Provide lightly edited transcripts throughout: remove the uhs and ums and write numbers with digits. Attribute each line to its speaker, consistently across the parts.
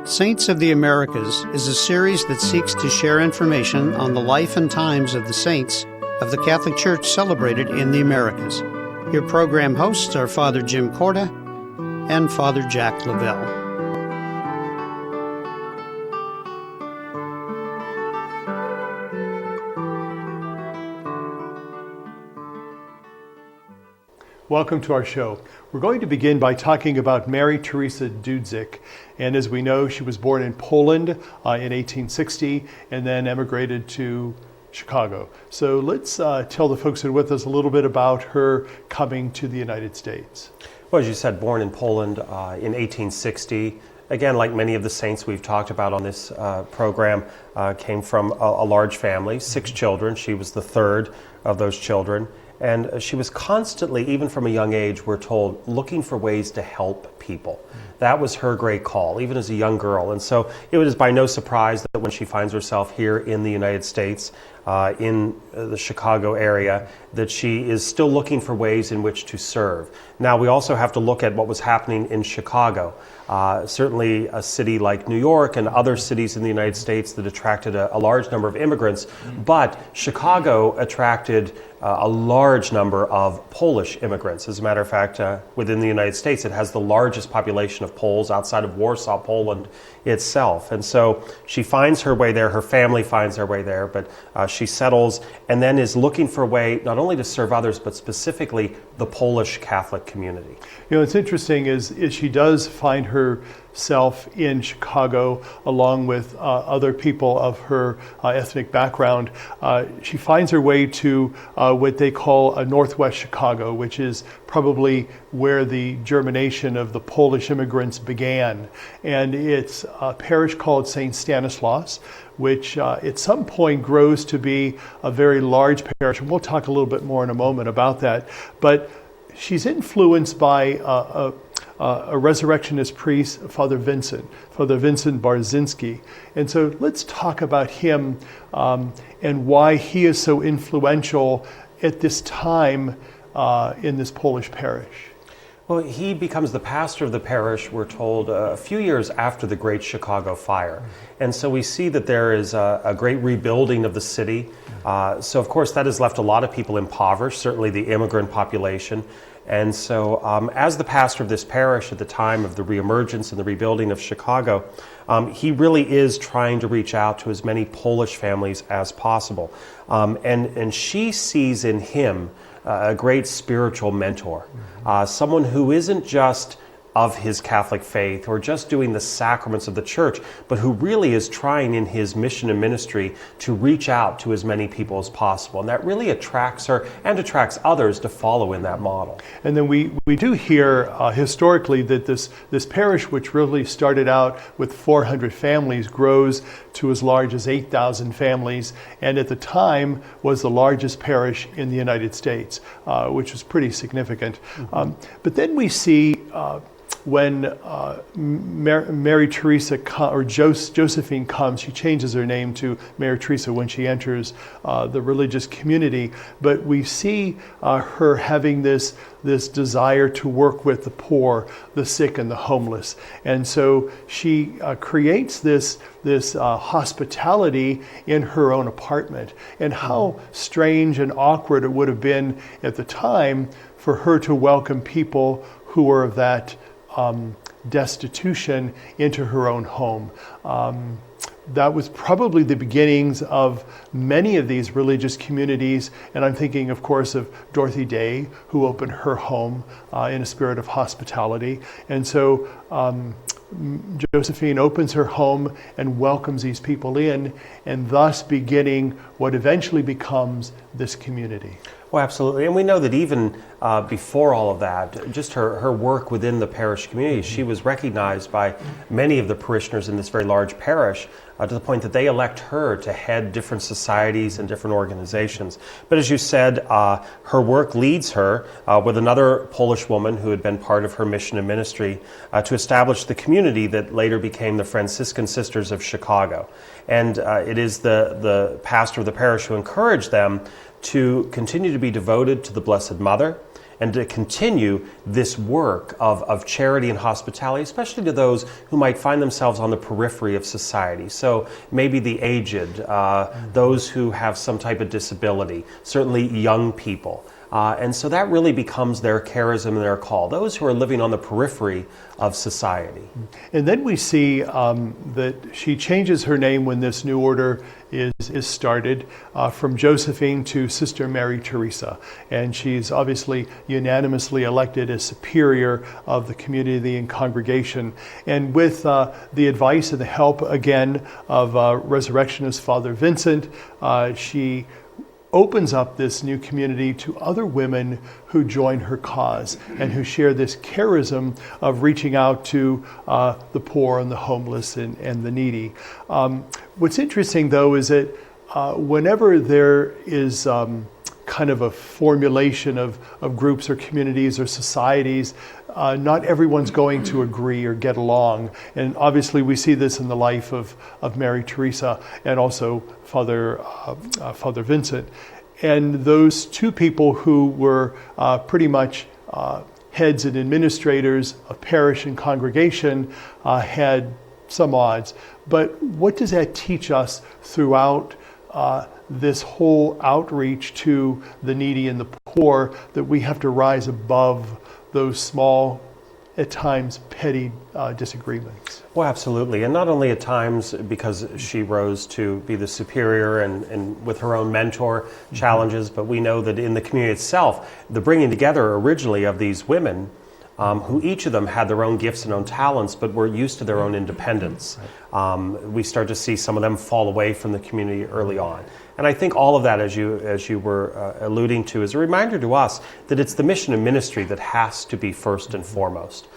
Speaker 1: Saints of the Americas is a series that seeks to share information on the life and times of the saints of the Catholic Church celebrated in the Americas. Your program hosts are Father Jim Corda and Father Jack Lavelle.
Speaker 2: Welcome to our show. We're going to begin by talking about Mary Theresa Dudzik. And as we know, she was born in Poland in 1860 and then emigrated to Chicago. So let's tell the folks who are with us a little bit about her coming to the United States.
Speaker 3: Well, as you said, born in Poland in 1860. Again, like many of the saints we've talked about on this program, came from a large family, 6 children. She was the third of those children. And she was constantly, even from a young age, we're told, looking for ways to help people. That was her great call, even as a young girl. And so it was by no surprise that when she finds herself here in the United States, in the Chicago area, that she is still looking for ways in which to serve. Now, we also have to look at what was happening in Chicago. Certainly a city like New York and other cities in the United States that attracted a large number of immigrants, but Chicago attracted a large number of Polish immigrants. As a matter of fact, within the United States, it has the largest population of Poles outside of Warsaw, Poland itself. And so she finds her way there, her family finds their way there, but she settles and then is looking for a way not only to serve others, but specifically the Polish Catholic community.
Speaker 2: You know, it's interesting is she does find herself in Chicago along with other people of her ethnic background. She finds her way to what they call Northwest Chicago, which is probably where the germination of the Polish immigrants began. And it's a parish called St. Stanislaus, which at some point grows to be a very large parish. And we'll talk a little bit more in a moment about that. But she's influenced by a resurrectionist priest, Father Vincent Barzinski. And so let's talk about him and why he is so influential at this time in this Polish parish.
Speaker 3: Well, he becomes the pastor of the parish, we're told, a few years after the Great Chicago Fire. And so we see that there is a great rebuilding of the city. So, of course, that has left a lot of people impoverished, certainly the immigrant population. And so as the pastor of this parish at the time of the reemergence and the rebuilding of Chicago, he really is trying to reach out to as many Polish families as possible. And she sees in him a great spiritual mentor, someone who isn't just of his Catholic faith or just doing the sacraments of the church, but who really is trying in his mission and ministry to reach out to as many people as possible. And that really attracts her and attracts others to follow in that model.
Speaker 2: And then we do hear historically that this parish, which really started out with 400 families, grows to as large as 8,000 families, and at the time was the largest parish in the United States, which was pretty significant. But then we see when Mary Theresa or Josephine comes, she changes her name to Mary Theresa when she enters the religious community. But we see her having this desire to work with the poor, the sick, and the homeless. And so she creates this hospitality in her own apartment. And how strange and awkward it would have been at the time for her to welcome people who were of that destitution into her own home. That was probably the beginnings of many of these religious communities, and I'm thinking, of course, of Dorothy Day, who opened her home in a spirit of hospitality. And so Josephine opens her home and welcomes these people in, and thus beginning what eventually becomes this community.
Speaker 3: Well, absolutely. And we know that even before all of that, just her work within the parish community, she was recognized by many of the parishioners in this very large parish to the point that they elect her to head different societies and different organizations. But as you said, her work leads her with another Polish woman who had been part of her mission and ministry to establish the community that later became the Franciscan Sisters of Chicago. And it is the pastor of the parish who encouraged them to continue to be devoted to the Blessed Mother and to continue this work of charity and hospitality, especially to those who might find themselves on the periphery of society. So maybe the aged, those who have some type of disability, certainly young people. And so that really becomes their charism and their call, those who are living on the periphery of society.
Speaker 2: And then we see that she changes her name when this new order is started from Josephine to Sister Mary Theresa. And she's obviously unanimously elected as superior of the community and congregation. And with the advice and the help again of Resurrectionist Father Vincent, she opens up this new community to other women who join her cause and who share this charism of reaching out to the poor and the homeless and the needy. What's interesting, though, is that whenever there is kind of a formulation of groups or communities or societies, not everyone's going to agree or get along. And obviously we see this in the life of Mary Theresa and also Father Vincent. And those two people who were pretty much heads and administrators of parish and congregation had some odds. But what does that teach us throughout this whole outreach to the needy and the poor, that we have to rise above those small, at times petty disagreements?
Speaker 3: Well, absolutely. And not only at times because she rose to be the superior and with her own mentor challenges, but we know that in the community itself, the bringing together originally of these women who each of them had their own gifts and own talents, but were used to their own independence. We start to see some of them fall away from the community early on. And I think all of that, as you were alluding to, is a reminder to us that it's the mission and ministry that has to be first and foremost.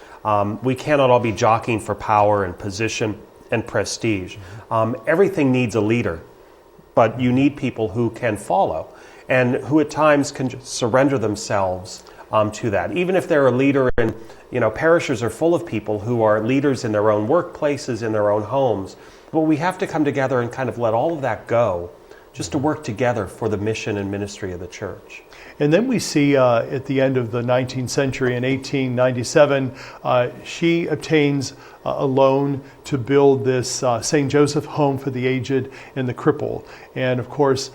Speaker 3: We cannot all be jockeying for power and position and prestige. Everything needs a leader, but you need people who can follow and who at times can just surrender themselves to that. Even if they're a leader in, parishes are full of people who are leaders in their own workplaces, in their own homes. But we have to come together and kind of let all of that go, just to work together for the mission and ministry of the church.
Speaker 2: And then we see at the end of the 19th century, in 1897, she obtains a loan to build this St. Joseph home for the aged and the crippled. And of course,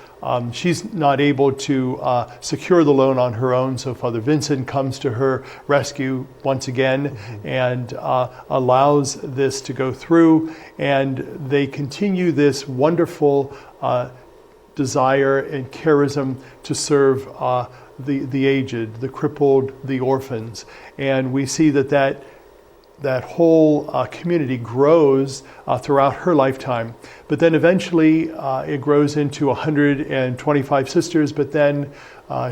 Speaker 2: she's not able to secure the loan on her own, so Father Vincent comes to her rescue once again and allows this to go through. And they continue this wonderful desire and charism to serve the aged, the crippled, the orphans. And we see that whole community grows throughout her lifetime. But then eventually it grows into 125 sisters, but then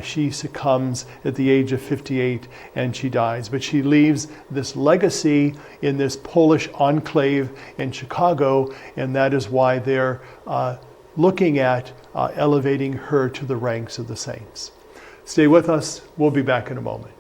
Speaker 2: she succumbs at the age of 58 and she dies. But she leaves this legacy in this Polish enclave in Chicago, and that is why they're looking at elevating her to the ranks of the saints. Stay with us. We'll be back in a moment.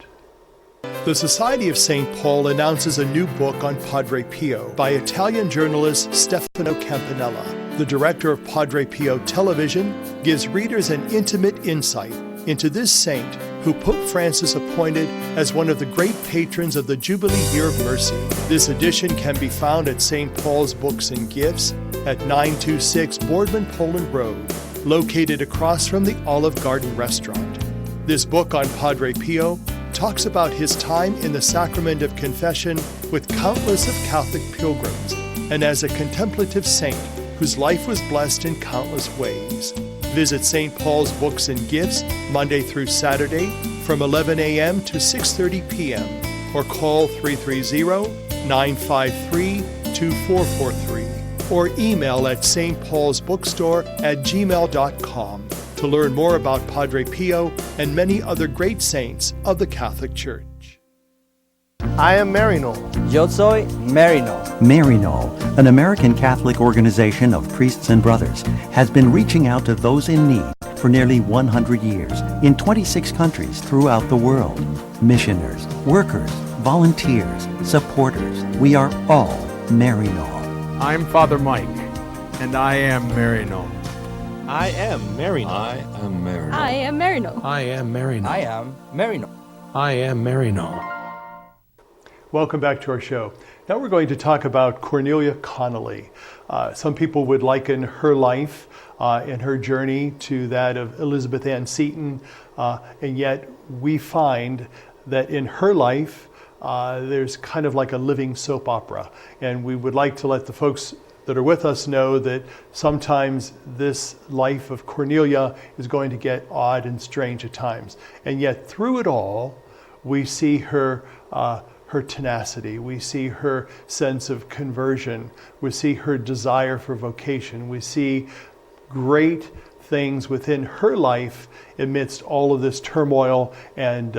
Speaker 2: The Society of St. Paul announces a new book on Padre Pio by Italian journalist Stefano Campanella. The director of Padre Pio Television gives readers an intimate insight into this saint who Pope Francis appointed as one of the great patrons of the Jubilee Year of Mercy. This edition can be found at St. Paul's Books and Gifts at 926 Boardman Poland Road, located across from the Olive Garden restaurant. This book on Padre Pio talks about his time in the sacrament of confession with countless of Catholic pilgrims and as a contemplative saint whose life was blessed in countless ways. Visit St. Paul's Books and Gifts Monday through Saturday from 11 a.m. to 6:30 p.m. or call 330-953-2443 or email at stpaulsbookstore@gmail.com to learn more about Padre Pio and many other great saints of the Catholic Church.
Speaker 4: I am Marino.
Speaker 5: Yo soy Marino.
Speaker 6: Marino, an American Catholic organization of priests and brothers, has been reaching out to those in need for nearly 100 years in 26 countries throughout the world. Missioners, workers, volunteers, supporters, we are all Marino.
Speaker 7: I'm Father Mike, and I am Marino.
Speaker 4: I am Marino.
Speaker 8: I am Marino.
Speaker 9: I am Marino.
Speaker 7: I am Marino.
Speaker 5: I am Marino.
Speaker 7: I am Marino.
Speaker 2: Welcome back to our show. Now we're going to talk about Cornelia Connelly. Some people would liken her life and her journey to that of Elizabeth Ann Seton, and yet we find that in her life there's kind of like a living soap opera. And we would like to let the folks that are with us know that sometimes this life of Cornelia is going to get odd and strange at times. And yet through it all, we see her tenacity, we see her sense of conversion, we see her desire for vocation, we see great things within her life amidst all of this turmoil and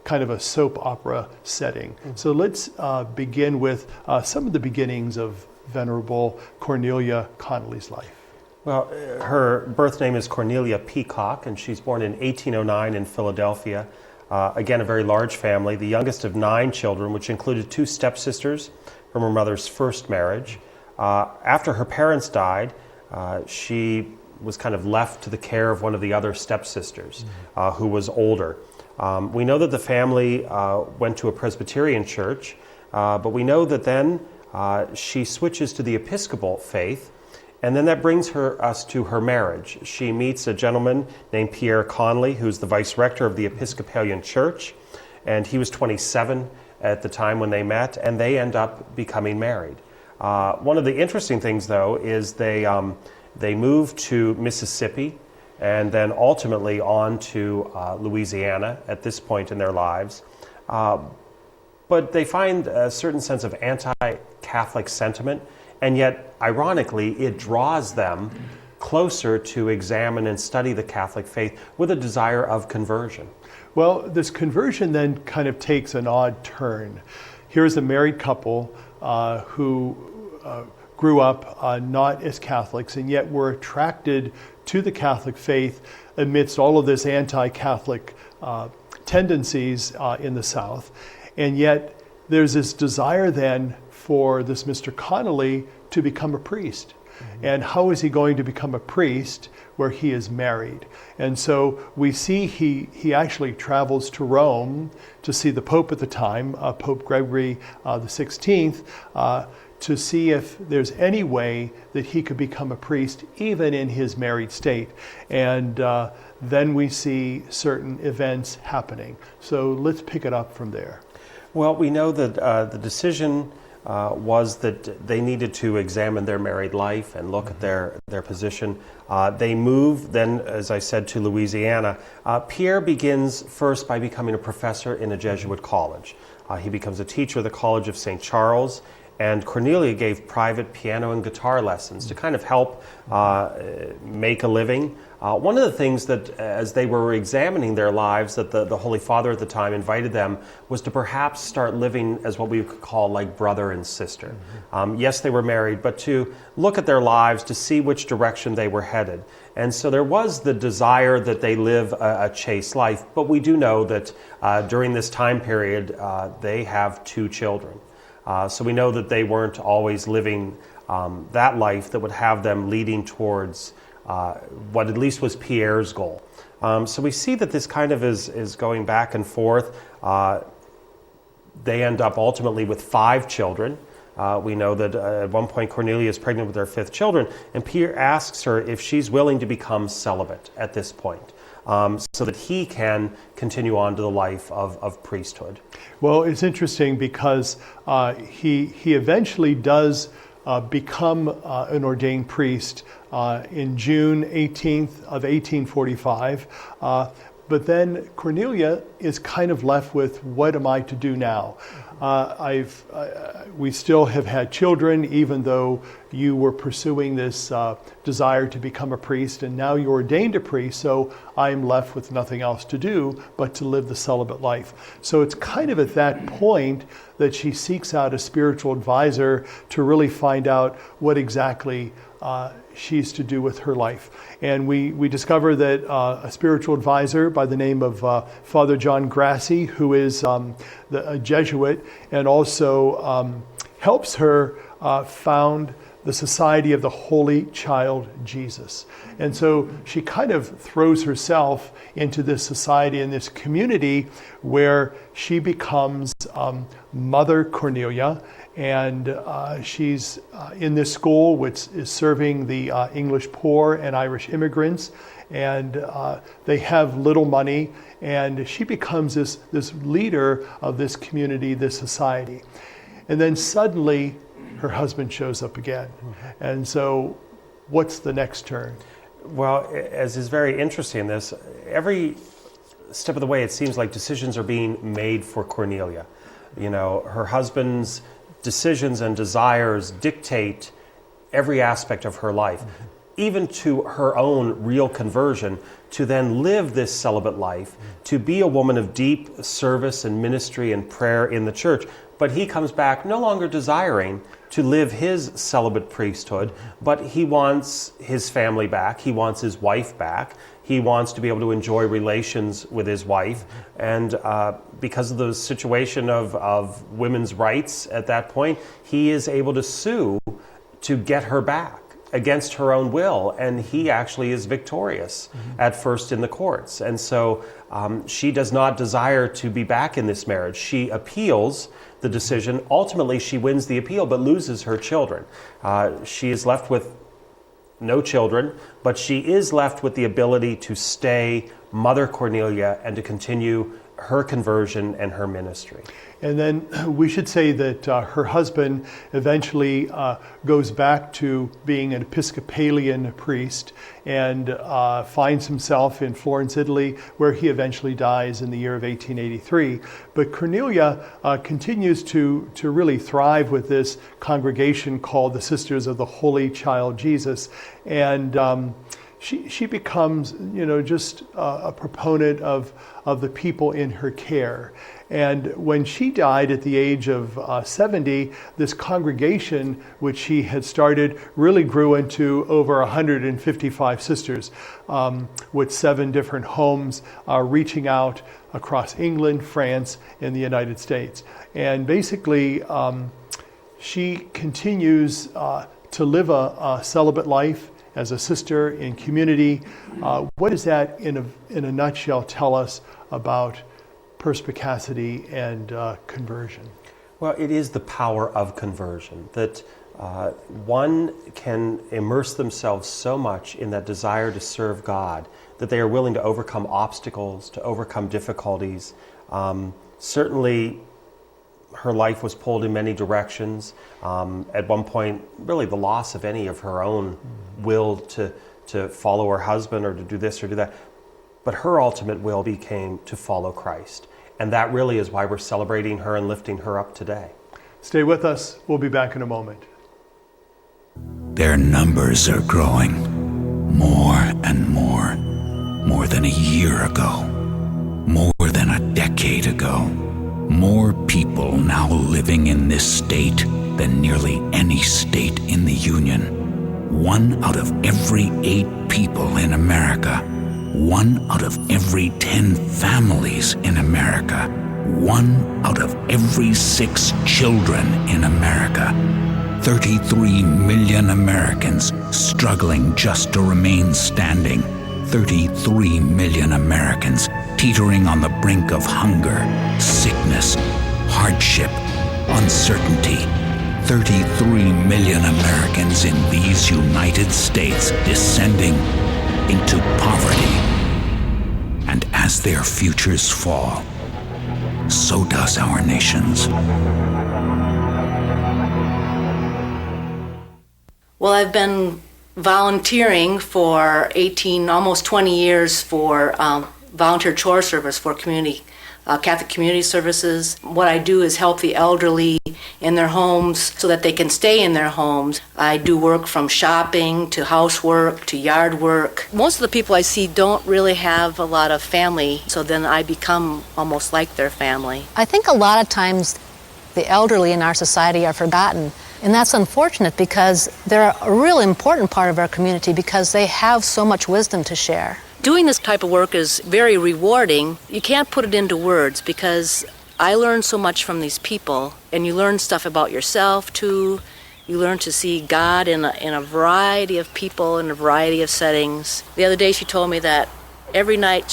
Speaker 2: kind of a soap opera setting. So let's begin with some of the beginnings of Venerable Cornelia Connelly's life.
Speaker 3: Well, her birth name is Cornelia Peacock, and she's born in 1809 in Philadelphia. Again, a very large family, the youngest of 9 children, which included 2 stepsisters from her mother's first marriage. After her parents died, she was kind of left to the care of one of the other stepsisters, who was older. We know that the family went to a Presbyterian church, but we know that then she switches to the Episcopal faith, and then that brings us to her marriage. She meets a gentleman named Pierre Conley, who's the vice rector of the Episcopalian Church, and he was 27 at the time when they met, and they end up becoming married. One of the interesting things, though, is they move to Mississippi and then ultimately on to Louisiana at this point in their lives. But they find a certain sense of anti-Catholic sentiment, and yet, ironically, it draws them closer to examine and study the Catholic faith with a desire of conversion.
Speaker 2: Well, this conversion then kind of takes an odd turn. Here's a married couple who grew up not as Catholics and yet were attracted to the Catholic faith amidst all of this anti-Catholic tendencies in the South. And yet there's this desire then for this Mr. Connelly to become a priest. And how is he going to become a priest where he is married? And so we see he actually travels to Rome to see the Pope at the time, Pope Gregory the 16th, to see if there's any way that he could become a priest even in his married state. And then we see certain events happening. So let's pick it up from there.
Speaker 3: Well, we know that the decision was that they needed to examine their married life and look at their position. They move then, as I said, to Louisiana. Pierre begins first by becoming a professor in a Jesuit college. He becomes a teacher of the College of St. Charles, and Cornelia gave private piano and guitar lessons to kind of help make a living. One of the things that, as they were examining their lives, that the Holy Father at the time invited them was to perhaps start living as what we could call like brother and sister. Yes, they were married, but to look at their lives to see which direction they were headed. And so there was the desire that they live a chaste life, but we do know that during this time period, they have 2 children. So we know that they weren't always living that life that would have them leading towards what at least was Pierre's goal. So we see that this kind of is going back and forth. They end up ultimately with 5 children. We know that at one point Cornelia is pregnant with her 5th children, and Pierre asks her if she's willing to become celibate at this point, so that he can continue on to the life of priesthood.
Speaker 2: Well, it's interesting because he eventually does become an ordained priest in June 18th of 1845. But then Cornelia is kind of left with, what am I to do now? We still have had children, even though you were pursuing this desire to become a priest, and now you're ordained a priest, so I'm left with nothing else to do but to live the celibate life. So it's kind of at that point that she seeks out a spiritual advisor to really find out what exactly she's to do with her life. And we discover that a spiritual advisor by the name of Father John Grassi, who is a Jesuit, and also helps her found the Society of the Holy Child Jesus. And so she kind of throws herself into this society and this community where she becomes Mother Cornelia, and she's in this school which is serving the English poor and Irish immigrants, and they have little money, and she becomes this leader of this community, this society. And then suddenly her husband shows up again. And so what's the next turn?
Speaker 3: Well, as is very interesting in this, every step of the way it seems like decisions are being made for Cornelia. You know, her husband's decisions and desires dictate every aspect of her life, even to her own real conversion, to then live this celibate life, to be a woman of deep service and ministry and prayer in the church. But he comes back no longer desiring to live his celibate priesthood, but he wants his family back, he wants his wife back, he wants to be able to enjoy relations with his wife, and because of the situation of women's rights at that point, he is able to sue to get her back against her own will, and he actually is victorious at first in the courts. And so she does not desire to be back in this marriage. She appeals the decision. Ultimately, she wins the appeal, but loses her children. She is left with no children, but she is left with the ability to stay Mother Cornelia and to continue her conversion and her ministry.
Speaker 2: And then we should say that her husband eventually goes back to being an Episcopalian priest and finds himself in Florence, Italy, where he eventually dies in the year of 1883. But Cornelia continues to really thrive with this congregation called the Sisters of the Holy Child Jesus. And she becomes, just a proponent of the people in her care. And when she died at the age of 70, this congregation, which she had started, really grew into over 155 sisters, with 7 different homes reaching out across England, France, and the United States. And basically, she continues to live a celibate life as a sister in community. What does that, in a nutshell, tell us about perspicacity and conversion?
Speaker 3: Well, it is the power of conversion, that one can immerse themselves so much in that desire to serve God that they are willing to overcome obstacles, to overcome difficulties. Certainly, her life was pulled in many directions. At one point, really the loss of any of her own will to follow her husband or to do this or do that. But her ultimate will became to follow Christ. And that really is why we're celebrating her and lifting her up today.
Speaker 2: Stay with us. We'll be back in a moment.
Speaker 8: Their numbers are growing. More and more. More than a year ago. More than a decade ago. More people now living in this state than nearly any state in the Union. 1 out of every 8 people in America. 1 out of every 10 families in America. 1 out of every 6 children in America. 33 million Americans struggling just to remain standing. 33 million Americans teetering on the brink of hunger, sickness, hardship, uncertainty. 33 million Americans in these United States descending into poverty. And as their futures fall, so does our nation's.
Speaker 9: Well, I've been volunteering for 18, almost 20 years for volunteer chore service for Catholic community services. What I do is help the elderly in their homes so that they can stay in their homes. I do work from shopping to housework to yard work. Most of the people I see don't really have a lot of family, so then I become almost like their family.
Speaker 10: I think a lot of times the elderly in our society are forgotten, and that's unfortunate because they're a real important part of our community because they have so much wisdom to share.
Speaker 9: Doing this type of work is very rewarding. You can't put it into words because I learn so much from these people, and you learn stuff about yourself too, You learn to see God in a variety of people, in a variety of settings. The other day she told me that every night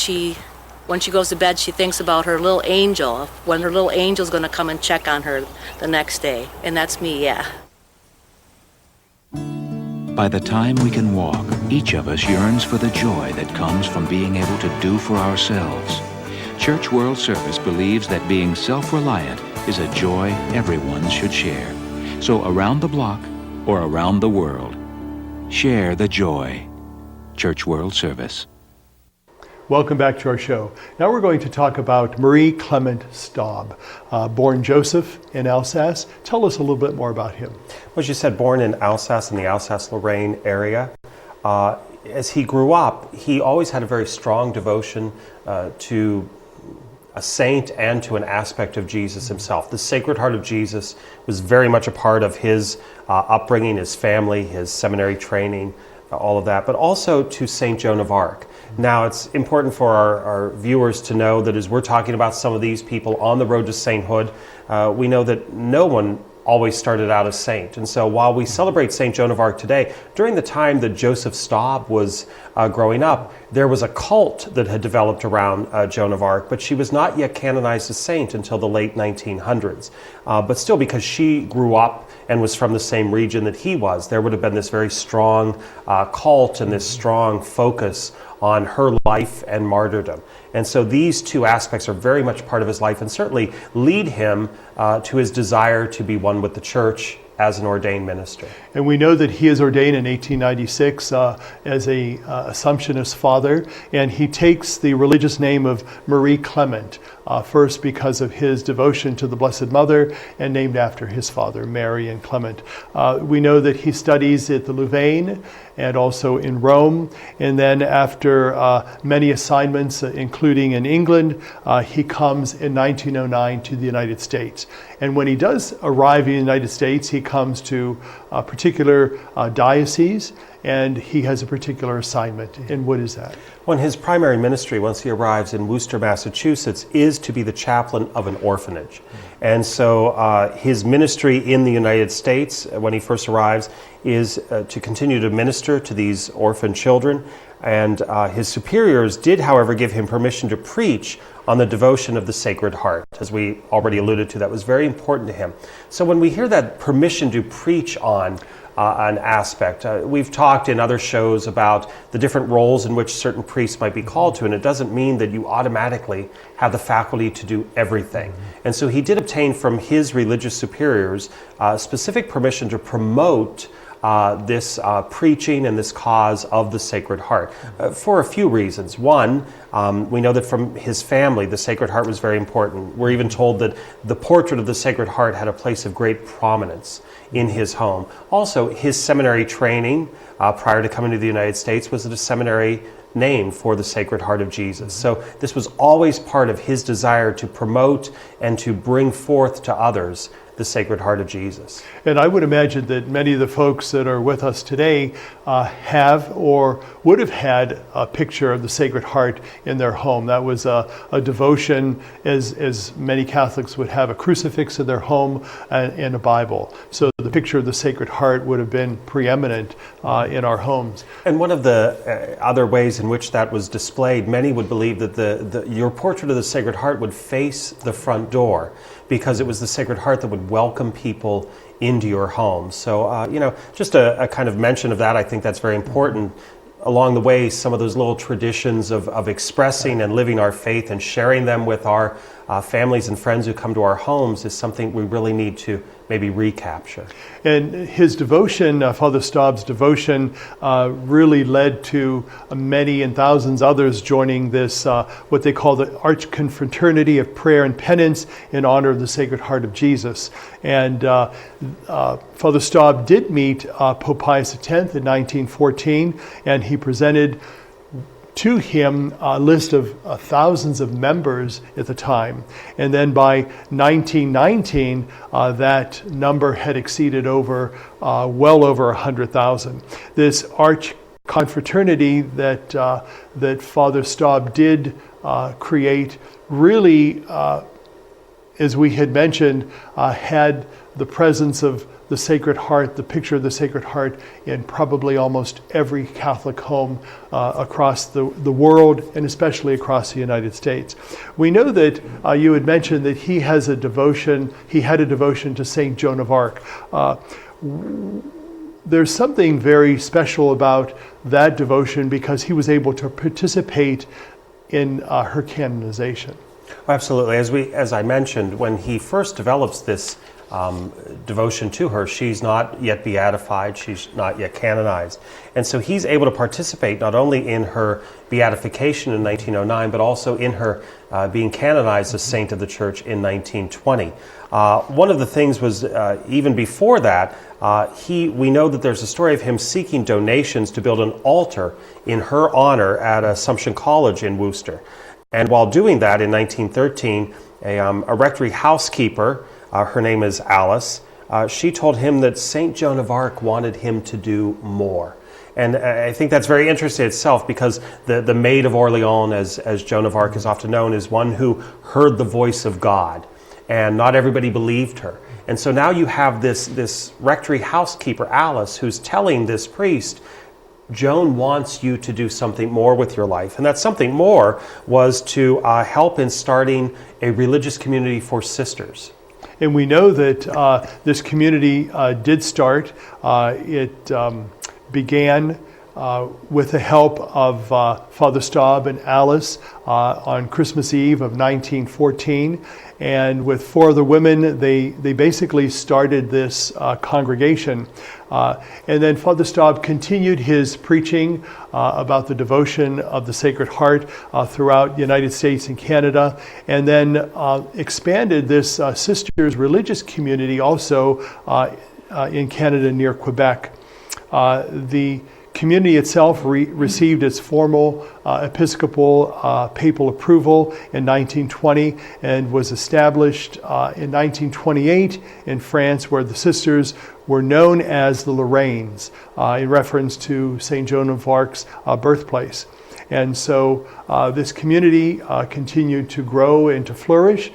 Speaker 9: when she goes to bed, she thinks about her little angel, when her little angel's going to come and check on her the next day. And that's me, yeah.
Speaker 8: By the time we can walk, each of us yearns for the joy that comes from being able to do for ourselves. Church World Service believes that being self-reliant is a joy everyone should share. So around the block or around the world, share the joy. Church World Service.
Speaker 2: Welcome back to our show. Now we're going to talk about Marie Clement Straub, born Joseph in Alsace. Tell us a little bit more about him.
Speaker 3: Well, as you said, born in Alsace, in the Alsace-Lorraine area. As he grew up, he always had a very strong devotion to a saint and to an aspect of Jesus himself. The Sacred Heart of Jesus was very much a part of his upbringing, his family, his seminary training, all of that, but also to St. Joan of Arc. Now, it's important for our viewers to know that as we're talking about some of these people on the road to sainthood, we know that no one always started out a saint. And so while we celebrate St. Joan of Arc today, during the time that Joseph Straub was growing up, there was a cult that had developed around Joan of Arc, but she was not yet canonized as saint until the late 1900s. But still, because she grew up and was from the same region that he was, there would have been this very strong cult and this strong focus on her life and martyrdom. And so these two aspects are very much part of his life and certainly lead him to his desire to be one with the church as an ordained minister.
Speaker 2: And we know that he is ordained in 1896 as a Assumptionist father, and he takes the religious name of Marie Clement, first because of his devotion to the Blessed Mother and named after his father, Mary and Clement. We know that he studies at the Louvain and also in Rome, and then after many assignments, including in England, he comes in 1909 to the United States. And when he does arrive in the United States, he comes to a particular diocese, and he has a particular assignment. And what is that?
Speaker 3: Well, his primary ministry, once he arrives in Worcester, Massachusetts, is to be the chaplain of an orphanage. And so his ministry in the United States, when he first arrives, is to continue to minister to these orphan children. And his superiors did, however, give him permission to preach on the devotion of the Sacred Heart. As we already alluded to, that was very important to him. So when we hear that permission to preach on an aspect, we've talked in other shows about the different roles in which certain priests might be called to, and it doesn't mean that you automatically have the faculty to do everything. And so he did obtain from his religious superiors specific permission to promote this preaching and this cause of the Sacred Heart for a few reasons. One, we know that from his family, the Sacred Heart was very important. We're even told that the portrait of the Sacred Heart had a place of great prominence in his home. Also, his seminary training prior to coming to the United States was at a seminary named for the Sacred Heart of Jesus. So this was always part of his desire to promote and to bring forth to others the Sacred Heart of Jesus.
Speaker 2: And I would imagine that many of the folks that are with us today have or would have had a picture of the Sacred Heart in their home. That was a devotion, as many Catholics would have a crucifix in their home and a Bible. So the picture of the Sacred Heart would have been preeminent in our homes.
Speaker 3: And one of the other ways in which that was displayed, many would believe that your portrait of the Sacred Heart would face the front door, because it was the Sacred Heart that would welcome people into your home. So, just a kind of mention of that, I think that's very important. Along the way, some of those little traditions of expressing and living our faith and sharing them with our families and friends who come to our homes is something we really need to maybe recapture.
Speaker 2: And his devotion, Father Straub's devotion, really led to many and thousands others joining this, what they call the Archconfraternity of Prayer and Penance in honor of the Sacred Heart of Jesus. And Father Straub did meet Pope Pius X in 1914, and he presented to him a list of thousands of members at the time. And then by 1919, that number had exceeded well over 100,000. This arch-confraternity that Father Straub did create really, as we had mentioned, had the presence of the Sacred Heart, the picture of the Sacred Heart in probably almost every Catholic home across the world, and especially across the United States. We know that you had mentioned that he had a devotion to St. Joan of Arc. There's something very special about that devotion because he was able to participate in her canonization.
Speaker 3: Absolutely. As I mentioned, when he first develops this devotion to her, she's not yet beatified, she's not yet canonized. And so he's able to participate not only in her beatification in 1909, but also in her being canonized as saint of the church in 1920. One of the things was, even before that, we know that there's a story of him seeking donations to build an altar in her honor at Assumption College in Worcester. And while doing that in 1913, a rectory housekeeper, her name is Alice, she told him that St. Joan of Arc wanted him to do more. And I think that's very interesting itself, because the Maid of Orleans, as Joan of Arc is often known, is one who heard the voice of God, and not everybody believed her. And so now you have this rectory housekeeper, Alice, who's telling this priest, Joan wants you to do something more with your life. And that something more was to help in starting a religious community for sisters.
Speaker 2: And we know that this community did start. It began with the help of Father Straub and Alice on Christmas Eve of 1914. And with 4 other women, they basically started this congregation. And then Father Straub continued his preaching about the devotion of the Sacred Heart throughout the United States and Canada, and then expanded this sisters' religious community also in Canada near Quebec. The community itself received its formal Episcopal papal approval in 1920 and was established in 1928 in France, where the sisters were known as the Lorraines in reference to St. Joan of Arc's birthplace. And so this community continued to grow and to flourish,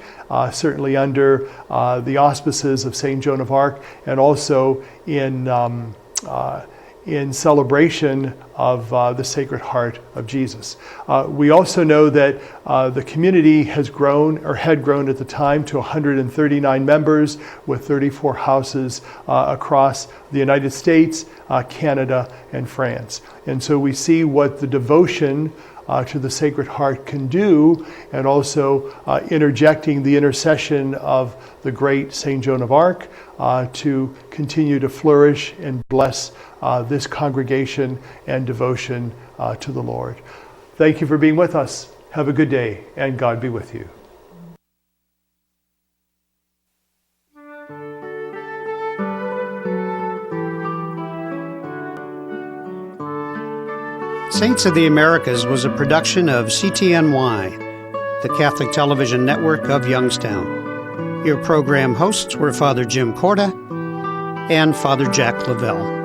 Speaker 2: certainly under the auspices of St. Joan of Arc, and also in celebration of the Sacred Heart of Jesus. We also know that the community had grown at the time to 139 members with 34 houses across the United States, Canada, and France. And so we see what the devotion to the Sacred Heart can do, and also interjecting the intercession of the great St. Joan of Arc to continue to flourish and bless this congregation and devotion to the Lord. Thank you for being with us. Have a good day, and God be with you.
Speaker 1: Saints of the Americas was a production of CTNY, the Catholic Television Network of Youngstown. Your program hosts were Father Jim Corda and Father Jack Lavelle.